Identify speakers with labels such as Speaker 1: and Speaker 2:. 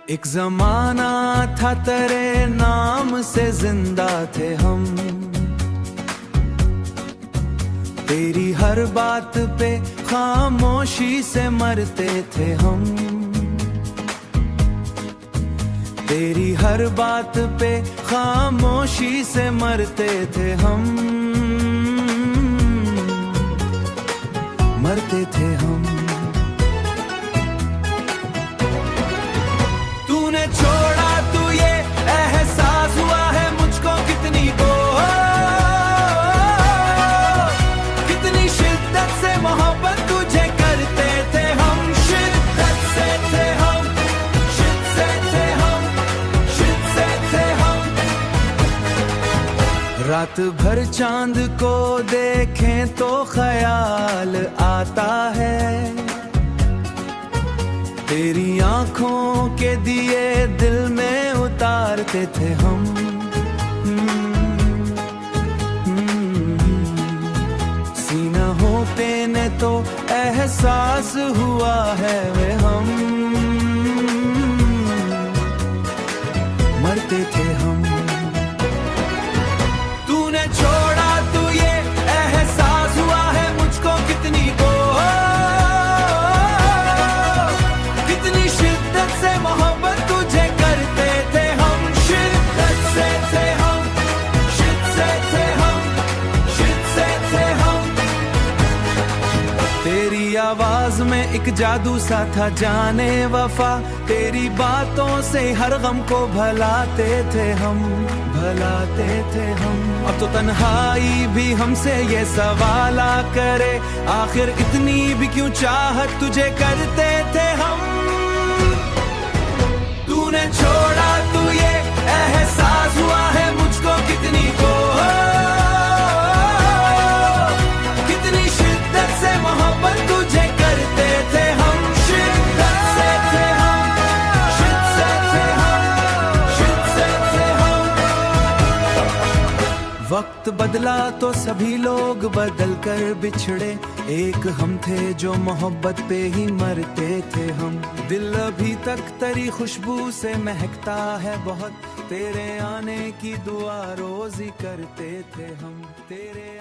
Speaker 1: एक जमाना था तेरे नाम से जिंदा थे हम, तेरी हर बात पे खामोशी से मरते थे हम, तेरी हर बात पे खामोशी से मरते थे हम, मरते थे हम। तूने छोड़ा तू ये एहसास हुआ है मुझको कितनी को, कितनी शिद्दत से मोहब्बत तुझे करते थे हम, शिद्दत से थे हम, शिद्दत से थे हम, शिद्दत से थे हम। रात भर चांद को देखें तो ख्याल आता है, तेरी आंखों के दिए दिल में उतारते थे हम, सीना होते ने तो एहसास हुआ है वे हम, मरते थे हम। तूने छोड़ा तू ये एहसास हुआ है मुझको कितनी को, तेरी आवाज में एक जादू सा था जाने वफा, तेरी बातों से हर गम को भलाते थे हम, भलाते थे हम। अब तो तन्हाई भी हमसे ये सवाल करे, आखिर इतनी भी क्यों चाहत तुझे करते थे हम। तूने छोड़ा तू ये एहसास हुआ है मुझको कितनी को, कितनी शिद्दत से मोहब्बत तुझे करते थे हम, शिद्दत से थे हम, शिद्दत से थे हम, शिद्दत से थे हम। वक्त बदला तो सभी लोग बदल कर बिछड़े, एक हम थे जो मोहब्बत पे ही मरते थे हम। दिल अभी तक तेरी खुशबू से महकता है बहुत, तेरे आने की दुआ रोज ही करते थे हम, तेरे